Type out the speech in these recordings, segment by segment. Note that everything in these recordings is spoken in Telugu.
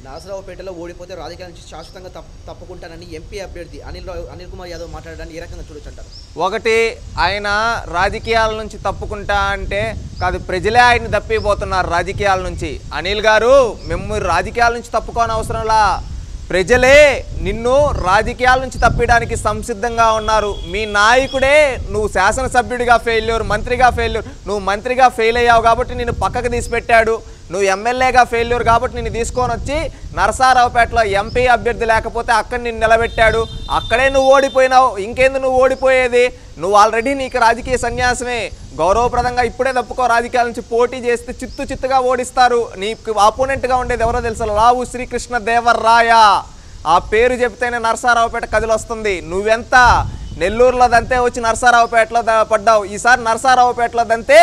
నాసరావుపేటలో ఓడిపోతే రాజకీయాల నుంచి శాశ్వతంగా తప్పుకుంటానని ఎంపీ అభ్యర్థి అనిల్ కుమార్ యాదవ్ మాట్లాడడాన్ని ఏ రకంగా చూడొచ్చు అంటారు? ఒకటి, ఆయన రాజకీయాల నుంచి తప్పుకుంటా అంటే కాదు, ప్రజలే ఆయన్ని తప్పిపోతున్నారు రాజకీయాల నుంచి. అనిల్ గారు, మేము రాజకీయాల నుంచి తప్పుకోని అవసరంలా, ప్రజలే నిన్ను రాజకీయాల నుంచి తప్పించడానికి సంసిద్ధంగా ఉన్నారు. మీ నాయకుడే నువ్వు శాసనసభ్యుడిగా ఫెయిల్యూర్, మంత్రిగా ఫెయిల్యూర్, నువ్వు మంత్రిగా ఫెయిల్ అయ్యావు కాబట్టి నిన్ను పక్కకు తీసిపెట్టాడు. నువ్వు ఎమ్మెల్యేగా ఫెయిల్యూర్ కాబట్టి నిన్ను తీసుకొని వచ్చి నరసారావుపేటలో ఎంపీ అభ్యర్థి లేకపోతే అక్కడ నిన్ను నిలబెట్టాడు. అక్కడే నువ్వు ఓడిపోయినావు. ఇంకేంది నువ్వు ఓడిపోయేది? నువ్వు ఆల్రెడీ నీకు రాజకీయ సన్యాసమే. గౌరవప్రదంగా ఇప్పుడే తప్పుకో, రాజకీయాల నుంచి పోటీ చేస్తే చిత్తుగా ఓడిస్తారు. నీకు ఆపోనెంట్గా ఉండేది ఎవరో తెలుసా? లావు శ్రీకృష్ణ దేవరాయ. ఆ పేరు చెప్తేనే నరసారావుపేట కదిలొస్తుంది. నువ్వెంత నెల్లూరులో దంతే వచ్చి నరసారావుపేటలో పడ్డావు. ఈసారి నరసారావుపేటలో దంతే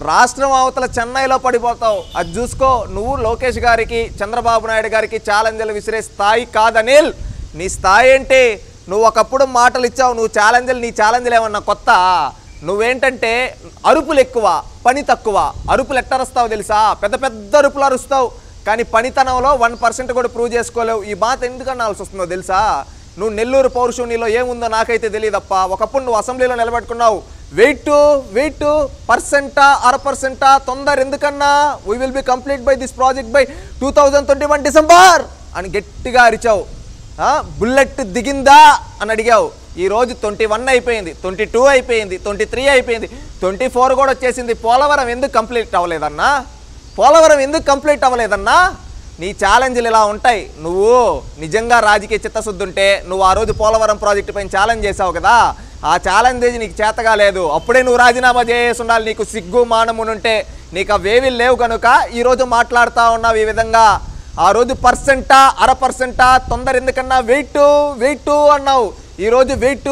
రాష్ట్రం అవతల చెన్నైలో పడిపోతావు. అది చూసుకో. నువ్వు లోకేష్ గారికి, చంద్రబాబు నాయుడు గారికి ఛాలెంజ్లు విసిరే స్థాయి కాదు అనిల్. నీ స్థాయి ఏంటి? నువ్వు ఒకప్పుడు మాటలు ఇచ్చావు, నువ్వు నీ ఛాలెంజ్లు ఏమన్నా కొత్త? నువ్వేంటంటే అరుపులు ఎక్కువ, పని తక్కువ. అరుపులు ఎట్టరుస్తావు తెలుసా? పెద్ద పెద్ద అరుపులు అరుస్తావు, కానీ పనితనంలో 1% కూడా ప్రూవ్ చేసుకోలేవు. ఈ బాధ ఎందుకు అనాల్సి వస్తుందో తెలుసా? నువ్వు నెల్లూరు పౌరుషం నీలో ఏముందో నాకైతే తెలియదప్ప. ఒకప్పుడు నువ్వు అసెంబ్లీలో నిలబెట్టుకున్నావు. వెయిట్ పర్సెంటా, 1/2%, తొందర ఎందుకన్నా? We will be complete by this project by 2021 December అని గట్టిగా అరిచావు. బుల్లెట్ దిగిందా అని అడిగావు. ఈరోజు 21 అయిపోయింది, 22 అయిపోయింది, 23 అయిపోయింది, 24 కూడా వచ్చేసింది. పోలవరం ఎందుకు కంప్లీట్ అవ్వలేదన్నా? నీ ఛాలెంజ్లు ఇలా ఉంటాయి. నువ్వు నిజంగా రాజకీయ చిత్తశుద్ధి ఉంటే నువ్వు ఆ రోజు పోలవరం ప్రాజెక్టు పైన ఛాలెంజ్ చేసావు కదా, ఆ ఛాలెంజ్ నీకు చేతగా లేదు. అప్పుడే నువ్వు రాజీనామా చేసి ఉండాలి. నీకు సిగ్గు మానమునుంటే. నీకు అవేవి లేవు కనుక ఈరోజు మాట్లాడుతూ ఉన్నావు ఈ విధంగా. ఆ రోజు పర్సెంటా, 1/2%, తొందర ఎందుకన్నా? వెయిట్ అన్నావు. ఈరోజు వెయిట్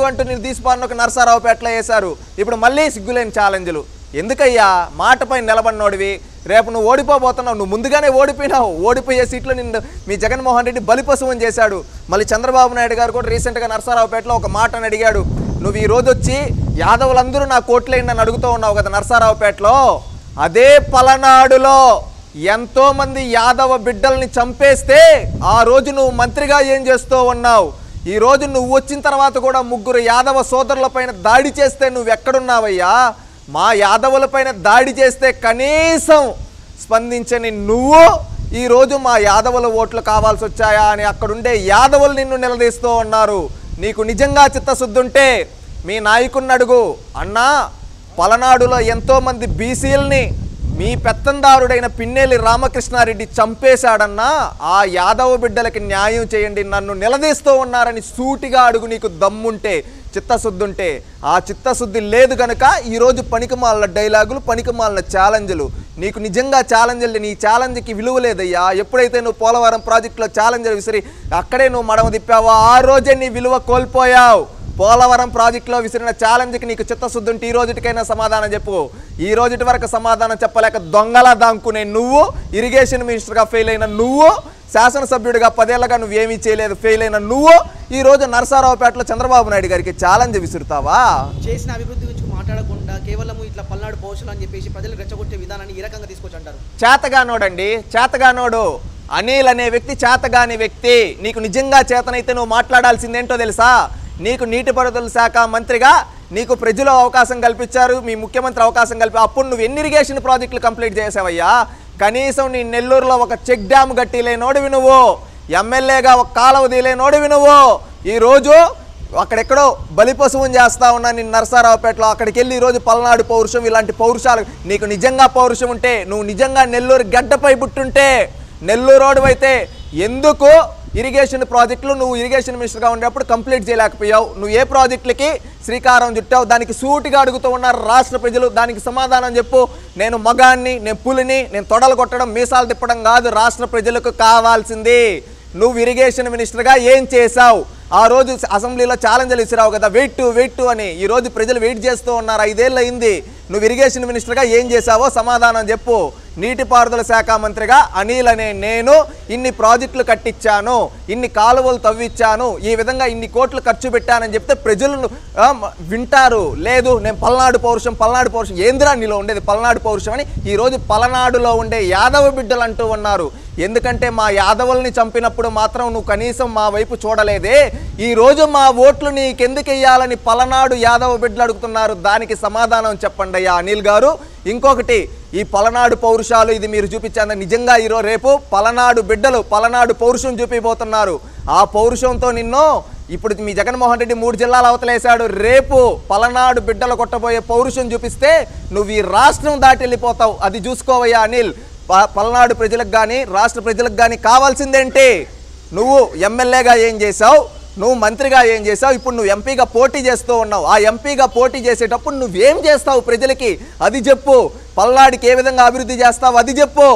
అంటూ నేను తీసిపారిన ఒక నరసారావుపేటలో వేశారు. ఇప్పుడు మళ్ళీ సిగ్గులేని ఛాలెంజ్లు ఎందుకయ్యా? మాటపై నిలబడినోడివి. రేపు నువ్వు ఓడిపోబోతున్నావు. నువ్వు ముందుగానే ఓడిపోయినావు. ఓడిపోయే సీట్లో నిన్ను మీ జగన్మోహన్ రెడ్డి బలిపశువుని చేశాడు. మళ్ళీ చంద్రబాబు నాయుడు గారు కూడా రీసెంట్గా నరసారావుపేటలో ఒక మాటని అడిగాడు. నువ్వు ఈరోజు వచ్చి యాదవులందరూ నా కోట్లేండి అని అడుగుతూ ఉన్నావు కదా నరసారావుపేటలో. అదే పలనాడులో ఎంతోమంది యాదవ బిడ్డల్ని చంపేస్తే ఆ రోజు నువ్వు మంత్రిగా ఏం చేస్తూ ఉన్నావు? ఈరోజు నువ్వు వచ్చిన తర్వాత కూడా 3 యాదవ సోదరులపైన దాడి చేస్తే నువ్వు ఎక్కడున్నావయ్యా? మా యాదవులపైన దాడి చేస్తే కనీసం స్పందించని నువ్వు ఈరోజు మా యాదవుల ఓట్లు కావాల్సి వచ్చాయా అని అక్కడుండే యాదవులు నిన్ను నిలదీస్తూ ఉన్నారు. నీకు నిజంగా చిత్తశుద్ధి ఉంటే మీ నాయకుడిని అడుగు. అన్నా, పలనాడులో ఎంతోమంది బీసీలని మీ పెత్తందారుడైన పిన్నెల్లి రామకృష్ణారెడ్డి చంపేశాడన్నా. ఆ యాదవ బిడ్డలకి న్యాయం చేయండి, నన్ను నిలదీస్తూ ఉన్నారని సూటిగా అడుగు. నీకు దమ్ముంటే, చిత్తశుద్ధి ఉంటే. ఆ చిత్తశుద్ధి లేదు కనుక ఈరోజు పనికిమాలిన డైలాగులు, పనికిమాలిన ఛాలెంజ్లు. నీకు నిజంగా ఛాలెంజ్లు, నీ ఛాలెంజ్కి విలువ లేదయ్యా. ఎప్పుడైతే నువ్వు పోలవరం ప్రాజెక్టులో ఛాలెంజ్లు విసిరి అక్కడే నువ్వు మడమ తిప్పావో ఆ రోజే నీ విలువ కోల్పోయావు. పోలవరం ప్రాజెక్టులో విసిరిన ఛాలెంజ్కి నీకు చిత్తశుద్ధి ఉంటే ఈ రోజుటికైనా సమాధానం చెప్పు. ఈ రోజుటి వరకు సమాధానం చెప్పలేక దొంగలా దాంకునే నువ్వు, ఇరిగేషన్ మినిస్టర్గా ఫెయిల్ అయిన నువ్వు, శాసనసభ్యుడిగా 10 ఏళ్ళగా నువ్వేమీ చేయలేదు ఫెయిల్ అయిన నువ్వు, ఈ రోజు నరసారావుపేటలో చంద్రబాబు నాయుడు గారికి ఛాలెంజ్ విసురుతావా? చేసిన అభివృద్ధి గురించి మాట్లాడకుండా కేవలం ఇట్లా పల్నాడు పౌరుషులు అని చెప్పేసి ప్రజలు రెచ్చగొట్టే విధానాన్ని ఈ రకంగా తీసుకొచ్చి అంటారు. చేతగానోడండి, చేతగానోడు. అనిల్ అనే వ్యక్తి చేతగాని వ్యక్తి. నీకు నిజంగా చేతనైతే నువ్వు మాట్లాడాల్సిందేంటో తెలుసా? నీకు నీటిపారుదల శాఖ మంత్రిగా నీకు ప్రజలు అవకాశం కల్పించారు, మీ ముఖ్యమంత్రి అవకాశం అప్పుడు నువ్వు ఎన్ని ఇరిగేషన్ ప్రాజెక్టులు కంప్లీట్ చేసావయ్యా? కనీసం నీ నెల్లూరులో ఒక చెక్ డ్యామ్ కట్టిలేనోడివి నువ్వు. ఎమ్మెల్యేగా ఒక కాలువ తీలేనోడివి నువ్వు. ఈరోజు అక్కడెక్కడో బలిపశువుని చేస్తా ఉన్నా నేను నరసారావుపేటలో. అక్కడికి వెళ్ళి ఈరోజు పల్నాడు పౌరుషం, ఇలాంటి పౌరుషాలు నీకు నిజంగా పౌరుషం ఉంటే, నువ్వు నిజంగా నెల్లూరు గడ్డపై పుట్టుంటే, నెల్లూరోడు అయితే ఎందుకు ఇరిగేషన్ ప్రాజెక్టులు నువ్వు ఇరిగేషన్ మినిస్టర్గా ఉండేప్పుడు కంప్లీట్ చేయలేకపోయావు? నువ్వు ఏ ప్రాజెక్టులకి శ్రీకారం చుట్టావు? దానికి సూటిగా అడుగుతూ ఉన్నారు రాష్ట్ర ప్రజలు. దానికి సమాధానం చెప్పు. నేను మగాన్ని, నేను పులిని, నేను తొడలు కొట్టడం, మీసాలు తిప్పడం కాదు రాష్ట్ర ప్రజలకు కావాల్సింది. నువ్వు ఇరిగేషన్ మినిస్టర్గా ఏం చేశావు? ఆ రోజు అసెంబ్లీలో ఛాలెంజ్లు ఇచ్చిరావు కదా, వెయిట్ అని. ఈరోజు ప్రజలు వెయిట్ చేస్తూ ఉన్నారు. 5 ఏళ్ళు అయింది. నువ్వు ఇరిగేషన్ మినిస్టర్గా ఏం చేశావో సమాధానం చెప్పు. నీటిపారుదల శాఖ మంత్రిగా అనిల్ అనే నేను ఇన్ని ప్రాజెక్టులు కట్టించాను, ఇన్ని కాలువలు తవ్వించాను, ఈ విధంగా ఇన్ని కోట్లు ఖర్చు పెట్టానని చెప్తే ప్రజలు వింటారు. లేదు, నేను పల్నాడు పౌరుషం ఏందిరా నీలో ఉండేది పల్నాడు పౌరుషం అని ఈరోజు పలనాడులో ఉండే యాదవ బిడ్డలు అంటూ ఉన్నారు. ఎందుకంటే మా యాదవుల్ని చంపినప్పుడు మాత్రం నువ్వు కనీసం మా వైపు చూడలేదే. ఈరోజు మా ఓట్లు నీకెందుకు వెయ్యాలని పలనాడు యాదవ బిడ్డలు అడుగుతున్నారు. దానికి సమాధానం చెప్పండి అయ్యా అనిల్ గారు. ఇంకొకటి, ఈ పలనాడు పౌరుషాలు ఇది మీరు చూపించారు. నిజంగా ఈరోజు రేపు పలనాడు బిడ్డలు పలనాడు పౌరుషం చూపిపోతున్నారు. ఆ పౌరుషంతో నిన్ను ఇప్పుడు మీ జగన్మోహన్ రెడ్డి 3 జిల్లాలు అవతలేశాడు. రేపు పలనాడు బిడ్డలు కొట్టబోయే పౌరుషం చూపిస్తే నువ్వు ఈ రాష్ట్రం దాటి వెళ్ళిపోతావు. అది చూసుకోవయ్యా అనిల్. పలనాడు ప్రజలకు కానీ రాష్ట్ర ప్రజలకు కానీ కావాల్సిందేంటి? నువ్వు ఎమ్మెల్యేగా ఏం చేసావు, నువ్వు మంత్రిగా ఏం చేసావు, ఇప్పుడు నువ్వు ఎంపీగా పోటీ చేస్తూ ఉన్నావు. ఆ ఎంపీగా పోటీ చేసేటప్పుడు నువ్వేం చేస్తావు ప్రజలకి అది చెప్పు. పల్నాడికి ఏ విధంగా అభివృద్ధి చేస్తావు అది చెప్పు.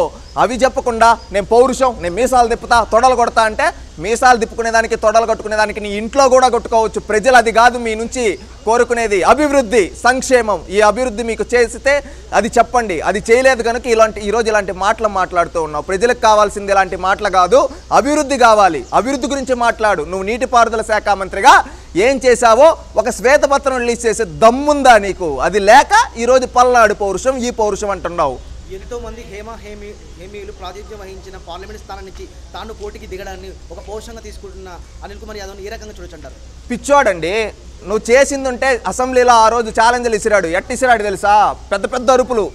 అవి చెప్పకుండా నేను పౌరుషం, నేను మీసాలు తిప్పుతా, తొడలు కొడతా అంటే మీసాలు తిప్పుకునేదానికి తొడలు కట్టుకునేదానికి నీ ఇంట్లో కూడా కొట్టుకోవచ్చు. ప్రజలు అది కాదు మీ నుంచి కోరుకునేది, అభివృద్ధి, సంక్షేమం. ఈ అభివృద్ధి మీకు చేస్తే అది చెప్పండి. అది చేయలేదు కనుక ఈరోజు ఇలాంటి మాటలు మాట్లాడుతూ ఉన్నావు. ప్రజలకు కావాల్సింది ఇలాంటి మాటలు కాదు, అభివృద్ధి కావాలి. అభివృద్ధి గురించి మాట్లాడు. నువ్వు నీటిపారుదల శాఖ మంత్రిగా ఏం చేశావో ఒక శ్వేతపత్రం రిలీజ్ చేసే దమ్ముందా నీకు? అది లేక ఈరోజు పల్నాడు పౌరుషం, ఈ పౌరుషం అంటున్నావు. ఎంతో మంది హేమీలు ప్రాతినిధ్యం వహించిన పార్లమెంట్ స్థానం నుంచి తాను పోటీకి దిగడాన్ని ఒక పౌరుషంగా తీసుకుంటున్న అనిల్ కుమార్ యాదవ్ని ఏ రకంగా చూడొచ్చంటారు? పిచ్చోడండి. నువ్వు చేసింది ఉంటే అసెంబ్లీలో ఆ రోజు ఛాలెంజ్లు ఇసిరాడు. ఎట్టిసిరాడు తెలుసా? పెద్ద పెద్ద అరుపులు,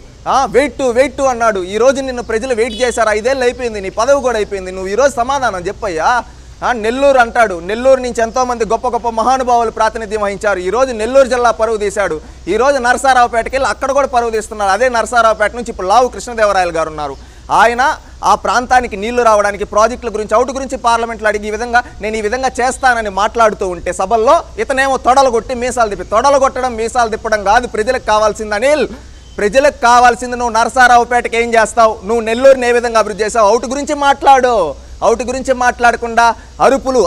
వెయిట్ అన్నాడు. ఈ రోజు నిన్ను ప్రజలు వెయిట్ చేశారు. 5 ఏళ్ళు అయిపోయింది, నీ పదవి కూడా అయిపోయింది. నువ్వు ఈరోజు సమాధానం చెప్పయ్యా. నెల్లూరు అంటాడు. నెల్లూరు నుంచి ఎంతోమంది గొప్ప గొప్ప మహానుభావులు ప్రాతినిధ్యం వహించారు. ఈరోజు నెల్లూరు జిల్లా పరువు తీశాడు. ఈరోజు నరసరావుపేటకి వెళ్ళి అక్కడ కూడా పరువు తీస్తున్నారు. అదే నరసరావుపేట నుంచి ఇప్పుడు లావు కృష్ణదేవరాయలు గారు ఉన్నారు. ఆయన ఆ ప్రాంతానికి నీళ్లు రావడానికి ప్రాజెక్టుల గురించి అవుట్ గురించి పార్లమెంట్లో అడిగి ఈ విధంగా నేను ఈ విధంగా చేస్తానని మాట్లాడుతూ ఉంటే సభల్లో ఇతనేమో తొడలు కొట్టి మీసాలు తిప్పి, తొడలు కొట్టడం మీసాలు తిప్పడం కాదు ప్రజలకు కావాల్సింది అనిల్. ప్రజలకు కావాల్సింది నువ్వు నరసరావుపేటకి ఏం చేస్తావు, నువ్వు నెల్లూరుని ఏ విధంగా అభివృద్ధి చేస్తావు, అవుట్ గురించి మాట్లాడు. అవుట్ గురించి మాట్లాడకుండా అరుపులు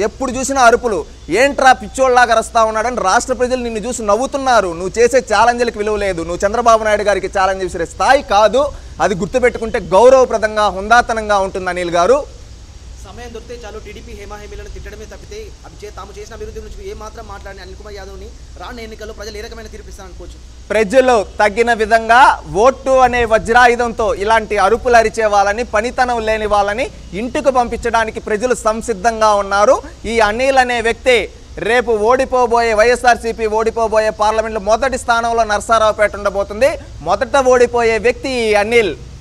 ఎప్పుడు చూసినా అరుపులు. ఏంట్రా పిచ్చోళ్ళలాగా అరుస్తా ఉన్నాడని రాష్ట్ర ప్రజలు నిన్ను చూసి నవ్వుతున్నారు. నువ్వు చేసే ఛాలెంజ్లకు విలువ లేదు. నువ్వు చంద్రబాబు నాయుడు గారికి ఛాలెంజ్ విసిరే స్థాయి కాదు. అది గుర్తుపెట్టుకుంటే గౌరవప్రదంగా హుందాతనంగా ఉంటుంది అనిల్ గారు. సమయం దొరికితే చాలు టీడీపీ హేమీలను తిట్టడమే తప్పితే తాము చేసిన అభివృద్ధి గురించి ఏ మాత్రం మాట్లాడిన అనిల్ కుమార్ యాదవ్ని రానున్న ఎన్నికల్లో ప్రజలు ఏ రకమైన తీర్పిస్తారనుకోవచ్చు? ప్రజలు తగిన విధంగా ఓటు అనే వజ్రాయుధంతో ఇలాంటి అరుపులు అరిచే వాళ్ళని, పనితనం లేని వాళ్ళని ఇంటికి పంపించడానికి ప్రజలు సంసిద్ధంగా ఉన్నారు. ఈ అనిల్ అనే వ్యక్తి రేపు ఓడిపోబోయే వైఎస్ఆర్సీపీ ఓడిపోబోయే పార్లమెంట్లో మొదటి స్థానంలో నరసరావుపేట ఉండబోతుంది. మొదట ఓడిపోయే వ్యక్తి ఈ అనిల్.